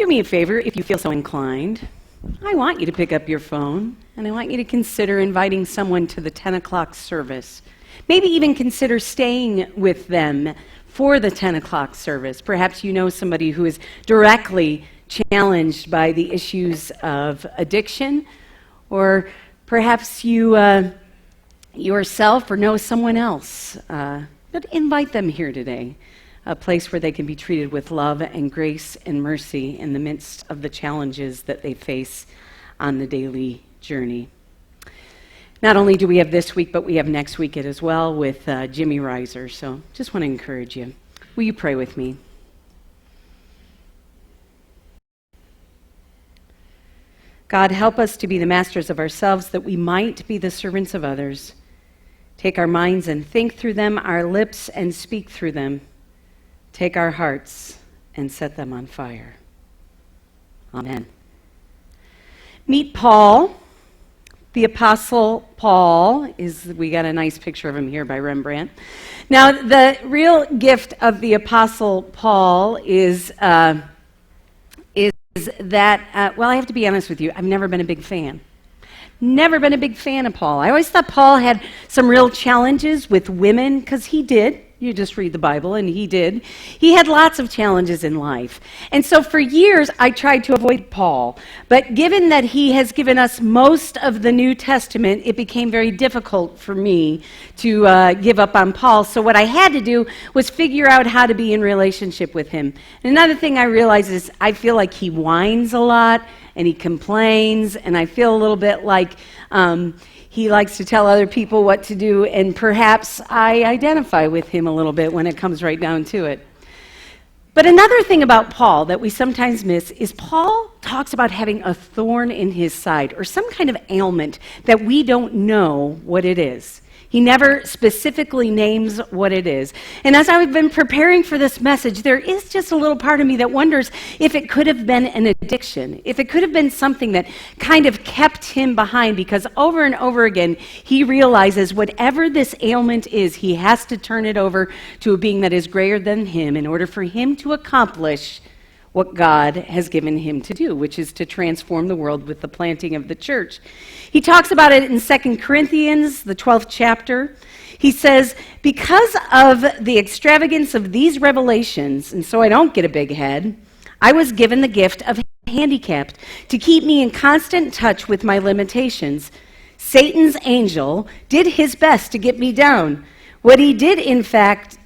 do me a favor if you feel so inclined. I want you to pick up your phone, and I want you to consider inviting someone to the 10 o'clock service. Maybe even consider staying with them for the 10 o'clock service. Perhaps you know somebody who is directly challenged by the issues of addiction, or perhaps you yourself or know someone else. But invite them here today, a place where they can be treated with love and grace and mercy in the midst of the challenges that they face on the daily journey. Not only do we have this week, but we have next week as well with Jimmy Reiser. So just want to encourage you. Will you pray with me? God, help us to be the masters of ourselves that we might be the servants of others. Take our minds and think through them, our lips and speak through them. Take our hearts and set them on fire. Amen. Meet Paul. The Apostle Paul we got a nice picture of him here by Rembrandt. Now, the real gift of the Apostle Paul is that, well, I have to be honest with you, I've never been a big fan. Never been a big fan of Paul. I always thought Paul had some real challenges with women, because he did. You just read the Bible, and he did. He had lots of challenges in life. And so for years, I tried to avoid Paul. But given that he has given us most of the New Testament, it became very difficult for me to give up on Paul. So what I had to do was figure out how to be in relationship with him. And another thing I realized is I feel like he whines a lot, and he complains, and I feel a little bit like he likes to tell other people what to do, and perhaps I identify with him a little bit when it comes right down to it. But another thing about Paul that we sometimes miss is Paul talks about having a thorn in his side, or some kind of ailment that we don't know what it is. He never specifically names what it is. And as I've been preparing for this message, there is just a little part of me that wonders if it could have been an addiction, if it could have been something that kind of kept him behind, because over and over again, he realizes whatever this ailment is, he has to turn it over to a being that is greater than him in order for him to accomplish what God has given him to do, which is to transform the world with the planting of the church. He talks about it in 2 Corinthians, the 12th chapter. He says, because of the extravagance of these revelations, and so I don't get a big head, I was given the gift of handicapped to keep me in constant touch with my limitations. Satan's angel did his best to get me down. What he did, in fact,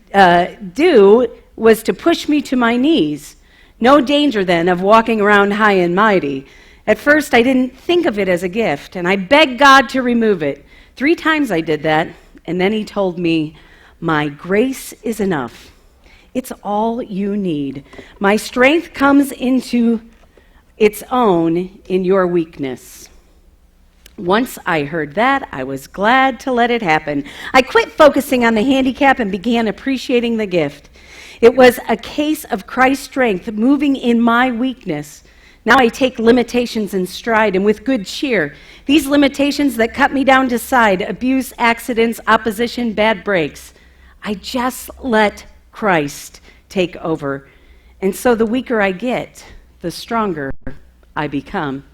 do was to push me to my knees. No danger, then, of walking around high and mighty. At first, I didn't think of it as a gift, and I begged God to remove it. 3 times I did that, and then he told me, my grace is enough. It's all you need. My strength comes into its own in your weakness. Once I heard that, I was glad to let it happen. I quit focusing on the handicap and began appreciating the gift. It was a case of Christ's strength moving in my weakness. Now I take limitations in stride and with good cheer. These limitations that cut me down to side, abuse, accidents, opposition, bad breaks, I just let Christ take over. And so the weaker I get, the stronger I become.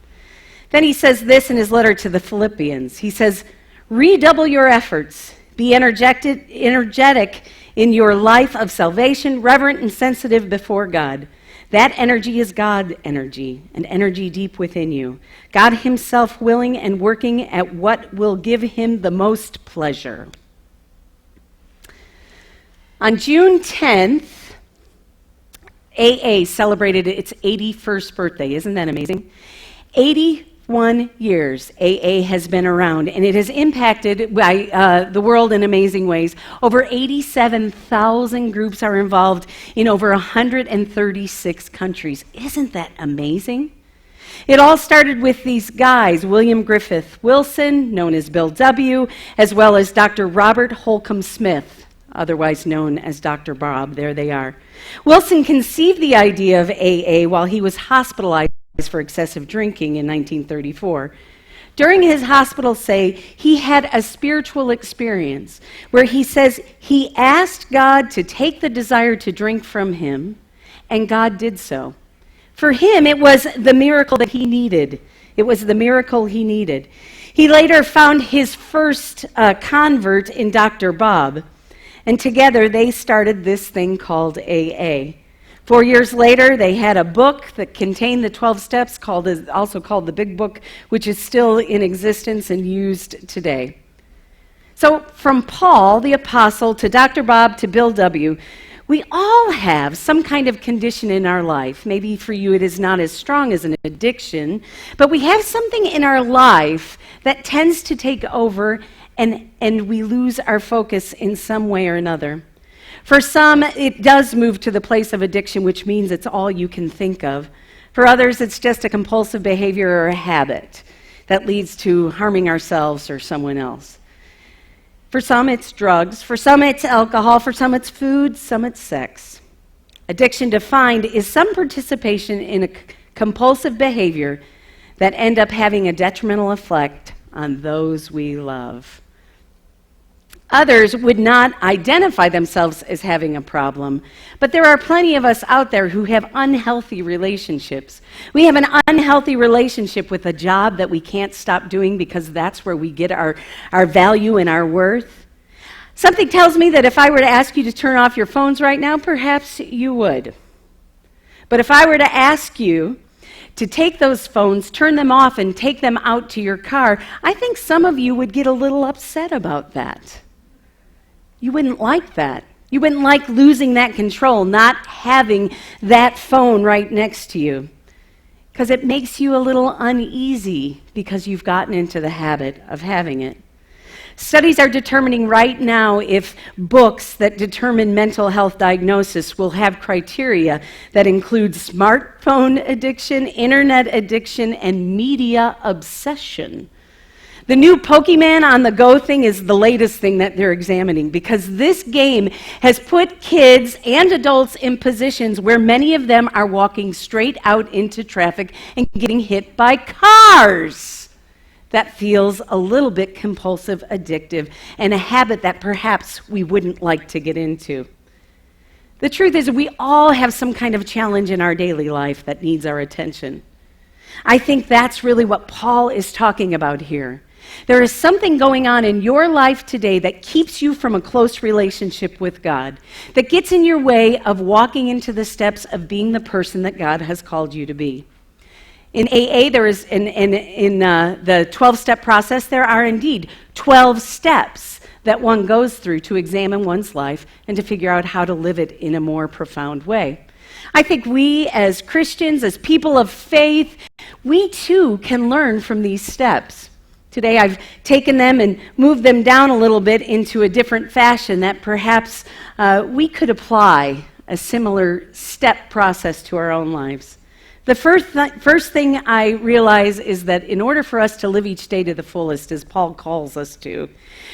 Then he says this in his letter to the Philippians. He says, redouble your efforts. Be energetic in your life of salvation, reverent and sensitive before God. That energy is God energy, an energy deep within you. God himself willing and working at what will give him the most pleasure. On June 10th, AA celebrated its 81st birthday. Isn't that amazing? 81 years AA has been around, and it has impacted by the world in amazing ways. Over 87,000 groups are involved in over 136 countries. Isn't that amazing? It all started with these guys, William Griffith Wilson, known as Bill W., as well as Dr. Robert Holcomb Smith, otherwise known as Dr. Bob. There they are. Wilson conceived the idea of AA while he was hospitalized for excessive drinking in 1934. During his hospital stay, he had a spiritual experience where he says he asked God to take the desire to drink from him, and God did so. For him, it was the miracle that he needed. It was the miracle he needed. He later found his first convert in Dr. Bob, and together they started this thing called AA. 4 years later, they had a book that contained the 12 steps, also called the Big Book, which is still in existence and used today. So from Paul, the apostle, to Dr. Bob, to Bill W., we all have some kind of condition in our life. Maybe for you it is not as strong as an addiction, but we have something in our life that tends to take over and we lose our focus in some way or another. For some, it does move to the place of addiction, which means it's all you can think of. For others, it's just a compulsive behavior or a habit that leads to harming ourselves or someone else. For some, it's drugs. For some, it's alcohol. For some, it's food. Some, it's sex. Addiction defined is some participation in a compulsive behavior that end up having a detrimental effect on those we love. Others would not identify themselves as having a problem, but there are plenty of us out there who have unhealthy relationships. We have an unhealthy relationship with a job that we can't stop doing because that's where we get our value and our worth. Something tells me that if I were to ask you to turn off your phones right now, perhaps you would. But if I were to ask you to take those phones, turn them off, and take them out to your car, I think some of you would get a little upset about that. You wouldn't like that. You wouldn't like losing that control, not having that phone right next to you, because it makes you a little uneasy because you've gotten into the habit of having it. Studies are determining right now if books that determine mental health diagnosis will have criteria that include smartphone addiction, internet addiction, and media obsession. The new Pokemon on the Go thing is the latest thing that they're examining because this game has put kids and adults in positions where many of them are walking straight out into traffic and getting hit by cars. That feels a little bit compulsive, addictive, and a habit that perhaps we wouldn't like to get into. The truth is, we all have some kind of challenge in our daily life that needs our attention. I think that's really what Paul is talking about here. There is something going on in your life today that keeps you from a close relationship with God, that gets in your way of walking into the steps of being the person that God has called you to be. In AA, there is in the 12-step process, there are indeed 12 steps that one goes through to examine one's life and to figure out how to live it in a more profound way. I think we as Christians, as people of faith, we too can learn from these steps. Today I've taken them and moved them down a little bit into a different fashion that perhaps we could apply a similar step process to our own lives. The first thing I realize is that in order for us to live each day to the fullest, as Paul calls us to,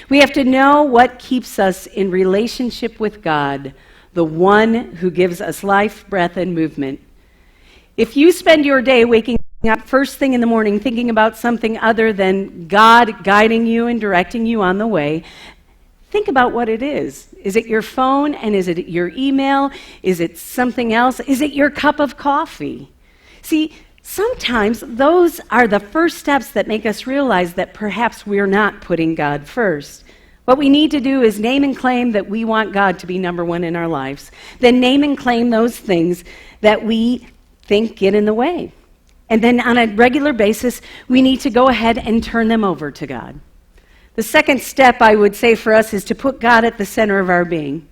we have to know what keeps us in relationship with God, the one who gives us life, breath, and movement. If you spend your day waking up first thing in the morning thinking about something other than God guiding you and directing you on the way, think about what it is. Is it your phone, and is it your email? Is it something else? Is it your cup of coffee? See, sometimes those are the first steps that make us realize that perhaps we're not putting God first. What we need to do is name and claim that we want God to be number one in our lives. Then name and claim those things that we think get in the way. And then on a regular basis, we need to go ahead and turn them over to God. The second step, I would say, for us is to put God at the center of our being.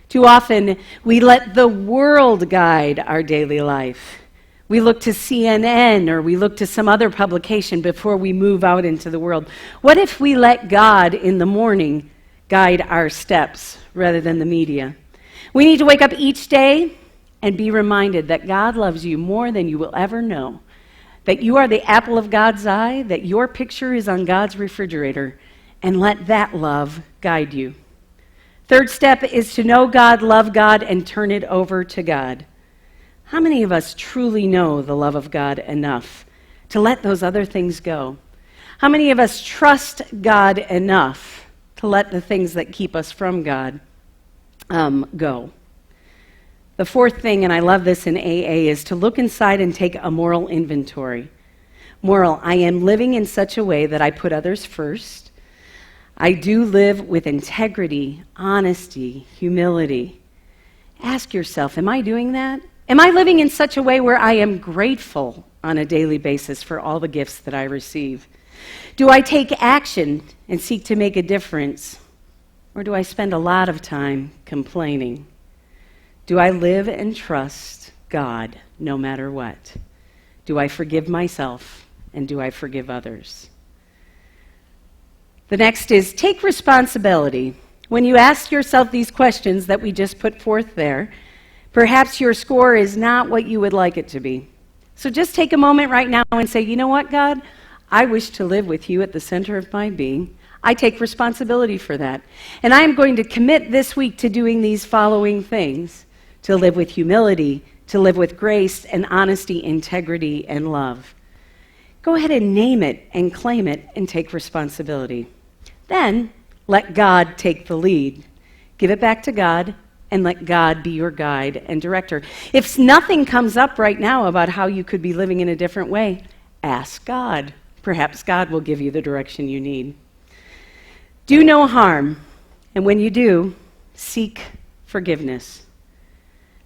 Too often, we let the world guide our daily life. We look to CNN or we look to some other publication before we move out into the world. What if we let God in the morning guide our steps rather than the media? We need to wake up each day and be reminded that God loves you more than you will ever know, that you are the apple of God's eye, that your picture is on God's refrigerator, and let that love guide you. Third step is to know God, love God, and turn it over to God. How many of us truly know the love of God enough to let those other things go? How many of us trust God enough to let the things that keep us from God go? The fourth thing, and I love this in AA, is to look inside and take a moral inventory. Moral, I am living in such a way that I put others first. I do live with integrity, honesty, humility. Ask yourself, am I doing that? Am I living in such a way where I am grateful on a daily basis for all the gifts that I receive? Do I take action and seek to make a difference? Or do I spend a lot of time complaining? Do I live and trust God no matter what? Do I forgive myself and do I forgive others? The next is take responsibility. When you ask yourself these questions that we just put forth there, perhaps your score is not what you would like it to be. So just take a moment right now and say, you know what, God? I wish to live with you at the center of my being. I take responsibility for that. And I am going to commit this week to doing these following things: to live with humility, to live with grace and honesty, integrity, and love. Go ahead and name it and claim it and take responsibility. Then let God take the lead. Give it back to God and let God be your guide and director. If nothing comes up right now about how you could be living in a different way, ask God. Perhaps God will give you the direction you need. Do no harm, and when you do, seek forgiveness.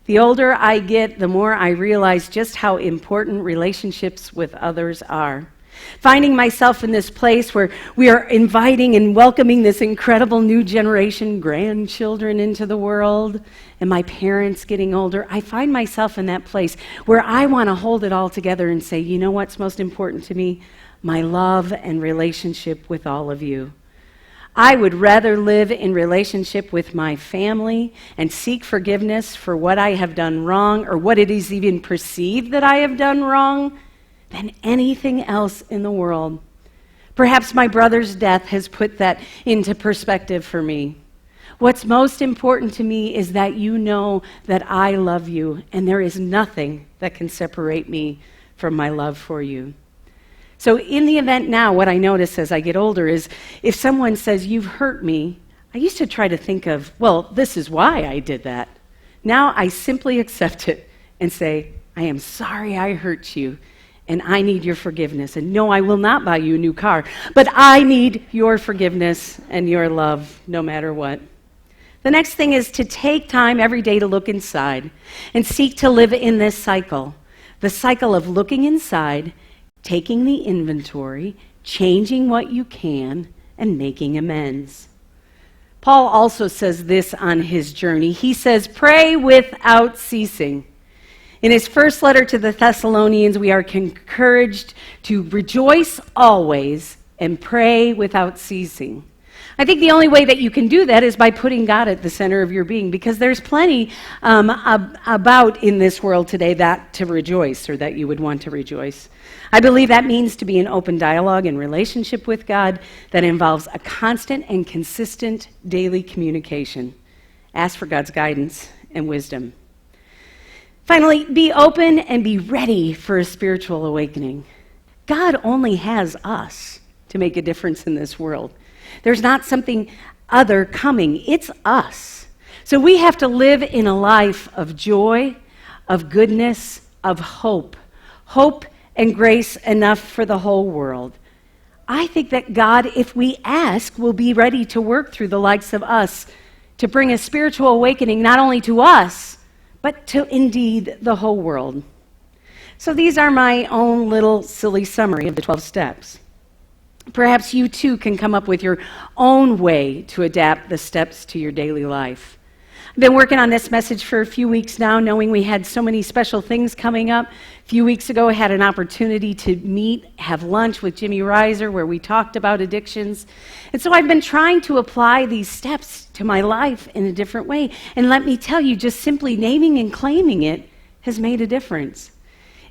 The older I get, the more I realize just how important relationships with others are. Finding myself in this place where we are inviting and welcoming this incredible new generation, grandchildren into the world, and my parents getting older, I find myself in that place where I want to hold it all together and say, you know what's most important to me? My love and relationship with all of you. I would rather live in relationship with my family and seek forgiveness for what I have done wrong or what it is even perceived that I have done wrong than anything else in the world. Perhaps my brother's death has put that into perspective for me. What's most important to me is that you know that I love you, and there is nothing that can separate me from my love for you. So in the event now, what I notice as I get older is if someone says, you've hurt me, I used to try to think of, well, this is why I did that. Now I simply accept it and say, I am sorry I hurt you, and I need your forgiveness. And no, I will not buy you a new car, but I need your forgiveness and your love no matter what. The next thing is to take time every day to look inside and seek to live in this cycle, the cycle of looking inside, taking the inventory, changing what you can, and making amends. Paul also says this on his journey. He says, pray without ceasing. In his first letter to the Thessalonians, we are encouraged to rejoice always and pray without ceasing. I think the only way that you can do that is by putting God at the center of your being, because there's plenty about in this world today that to rejoice, or that you would want to rejoice. I believe that means to be in open dialogue and relationship with God that involves a constant and consistent daily communication. Ask for God's guidance and wisdom. Finally, be open and be ready for a spiritual awakening. God only has us to make a difference in this world. There's not something other coming. It's us. So we have to live in a life of joy, of goodness, of hope. Hope and grace enough for the whole world. I think that God, if we ask, will be ready to work through the likes of us to bring a spiritual awakening not only to us, but to indeed the whole world. So these are my own little silly summary of the 12 steps. Perhaps you too can come up with your own way to adapt the steps to your daily life. I've been working on this message for a few weeks now, knowing we had so many special things coming up. A few weeks ago, I had an opportunity to have lunch with Jimmy Reiser, where we talked about addictions. And so I've been trying to apply these steps to my life in a different way. And let me tell you, just simply naming and claiming it has made a difference.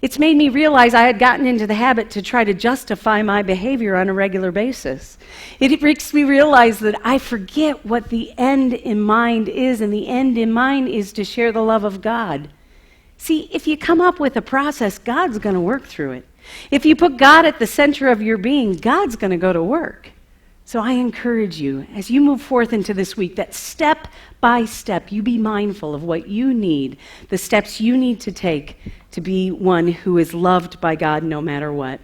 It's made me realize I had gotten into the habit to try to justify my behavior on a regular basis. It makes me realize that I forget what the end in mind is, and the end in mind is to share the love of God. See, if you come up with a process, God's going to work through it. If you put God at the center of your being, God's going to go to work. So I encourage you, as you move forth into this week, that step by step, you be mindful of what you need, the steps you need to take to be one who is loved by God no matter what.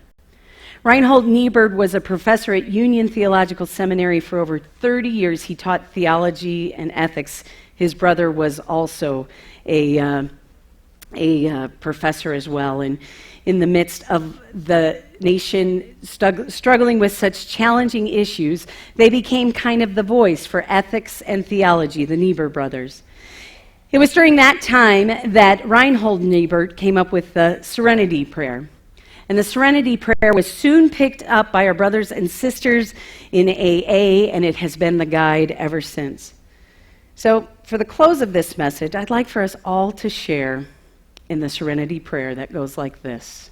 Reinhold Niebuhr was a professor at Union Theological Seminary for over 30 years. He taught theology and ethics. His brother was also a professor as well. And in the midst of the nation struggling with such challenging issues, they became kind of the voice for ethics and theology, the Niebuhr brothers. It was during that time that Reinhold Niebuhr came up with the Serenity Prayer. And the Serenity Prayer was soon picked up by our brothers and sisters in AA, and it has been the guide ever since. So, for the close of this message, I'd like for us all to share in the Serenity Prayer that goes like this.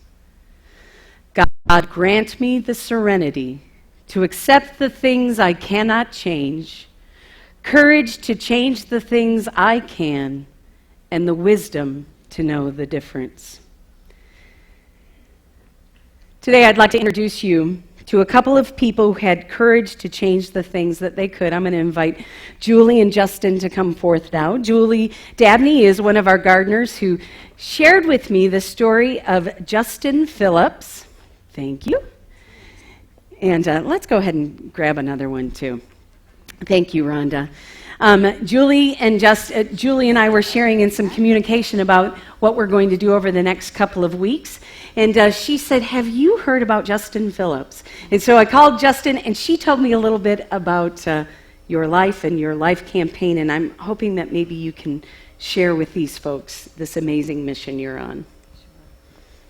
God, grant me the serenity to accept the things I cannot change, courage to change the things I can, and the wisdom to know the difference. Today, I'd like to introduce you to a couple of people who had courage to change the things that they could. I'm going to invite Julie and Justin to come forth now. Julie Dabney is one of our gardeners who shared with me the story of Justin Phillips. Thank you. And let's go ahead and grab another one, too. Thank you, Rhonda. Julie and I were sharing in some communication about what we're going to do over the next couple of weeks. And she said, have you heard about Justin Phillips? And so I called Justin, and she told me a little bit about your life and your life campaign. And I'm hoping that maybe you can share with these folks this amazing mission you're on.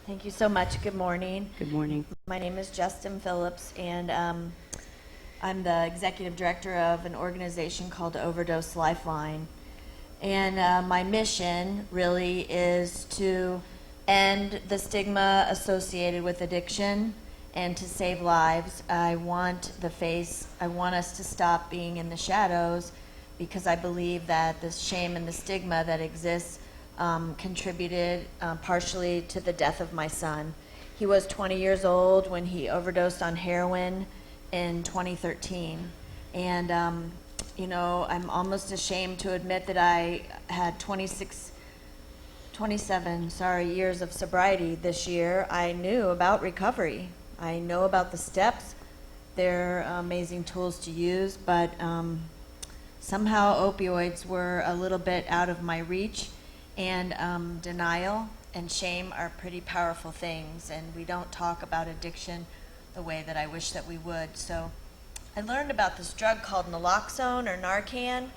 Thank you so much. Good morning. Good morning. My name is Justin Phillips, and I'm the executive director of an organization called Overdose Lifeline. And my mission really is to end the stigma associated with addiction and to save lives. I want us to stop being in the shadows, because I believe that the shame and the stigma that exists contributed partially to the death of my son. He was 20 years old when he overdosed on heroin in 2013. And, I'm almost ashamed to admit that I had 27 years of sobriety this year. I knew about recovery. I know about the steps. They're amazing tools to use, but somehow opioids were a little bit out of my reach. And denial and shame are pretty powerful things, and we don't talk about addiction the way that I wish that we would. So I learned about this drug called naloxone or Narcan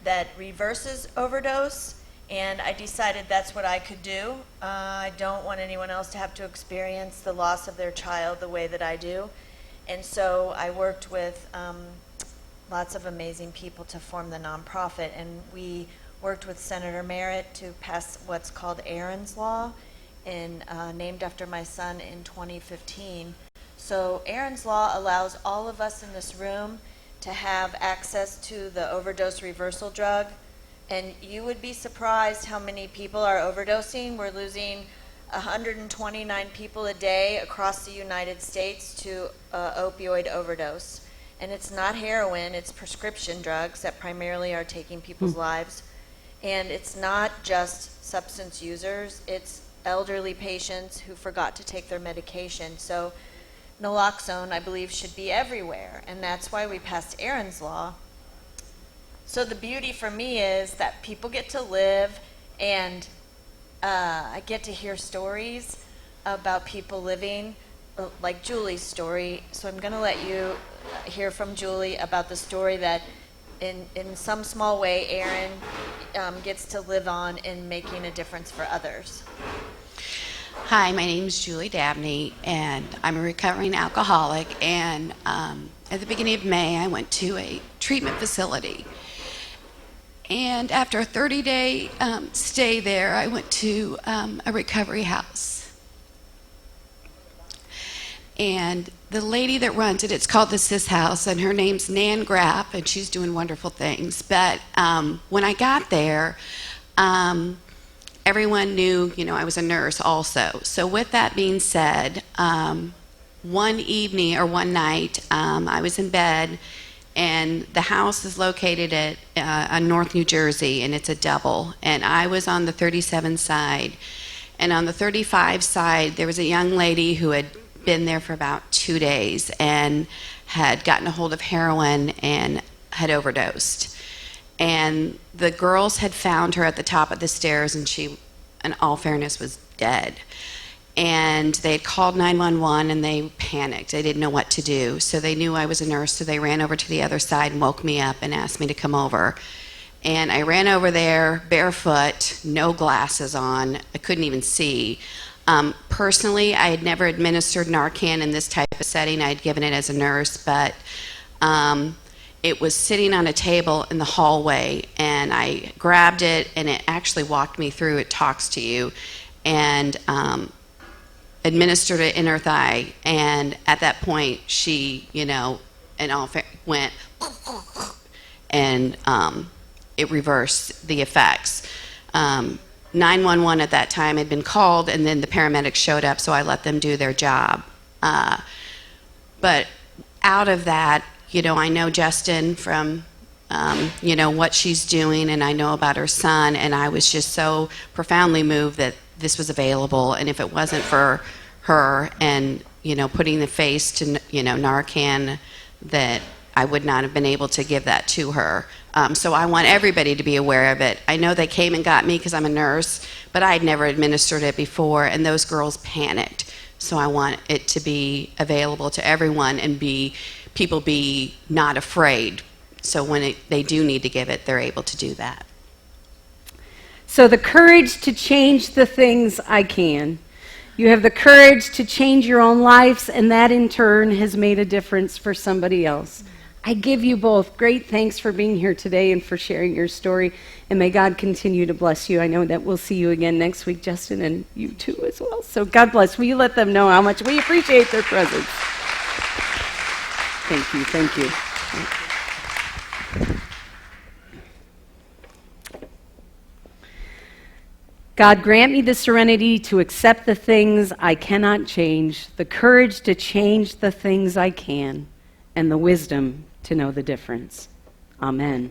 that reverses overdose, and I decided that's what I could do. I don't want anyone else to have to experience the loss of their child the way that I do. And so I worked with lots of amazing people to form the nonprofit, and we worked with Senator Merritt to pass what's called Aaron's Law, named after my son in 2015. So Aaron's Law allows all of us in this room to have access to the overdose reversal drug. And you would be surprised how many people are overdosing. We're losing 129 people a day across the United States to opioid overdose. And it's not heroin, it's prescription drugs that primarily are taking people's lives. And it's not just substance users, it's elderly patients who forgot to take their medication. So naloxone, I believe, should be everywhere, and that's why we passed Aaron's Law. So the beauty for me is that people get to live, and I get to hear stories about people living, like Julie's story. So I'm going to let you hear from Julie about the story that in some small way, Aaron gets to live on in making a difference for others. Hi, my name is Julie Dabney, and I'm a recovering alcoholic. And at the beginning of May, I went to a treatment facility. And after a 30-day stay there, I went to a recovery house. And the lady that runs it, it's called the Sis House, and her name's Nan Graff, and she's doing wonderful things. But when I got there, everyone knew, I was a nurse also. So with that being said, one evening or one night, I was in bed, and the house is located at on North New Jersey, and it's a double. And I was on the 37 side, and on the 35 side, there was a young lady who had been there for about 2 days and had gotten a hold of heroin and had overdosed. And the girls had found her at the top of the stairs, and she, in all fairness, was dead. And they had called 911, and they panicked. They didn't know what to do. So they knew I was a nurse, so they ran over to the other side and woke me up and asked me to come over. And I ran over there barefoot, no glasses on. I couldn't even see. Personally, I had never administered Narcan in this type of setting. I had given it as a nurse, but it was sitting on a table in the hallway, and I grabbed it, and it actually walked me through. It talks to you, and administered it in her thigh. And at that point, she, went, and it reversed the effects. 911 at that time had been called, and then the paramedics showed up, so I let them do their job. But out of that, I know Justin from, what she's doing, and I know about her son, and I was just so profoundly moved that this was available. And if it wasn't for her and, putting the face to, Narcan, that I would not have been able to give that to her. So I want everybody to be aware of it. I know they came and got me because I'm a nurse, but I had never administered it before, and those girls panicked. So I want it to be available to everyone, and people be not afraid. So when they do need to give it, they're able to do that. So the courage to change the things I can. You have the courage to change your own lives, and that in turn has made a difference for somebody else. I give you both great thanks for being here today and for sharing your story, and may God continue to bless you. I know that we'll see you again next week, Justin, and you too as well. So God bless. Will you let them know how much we appreciate their presence? Thank you. Thank you. God, grant me the serenity to accept the things I cannot change, the courage to change the things I can, and the wisdom to know the difference. Amen.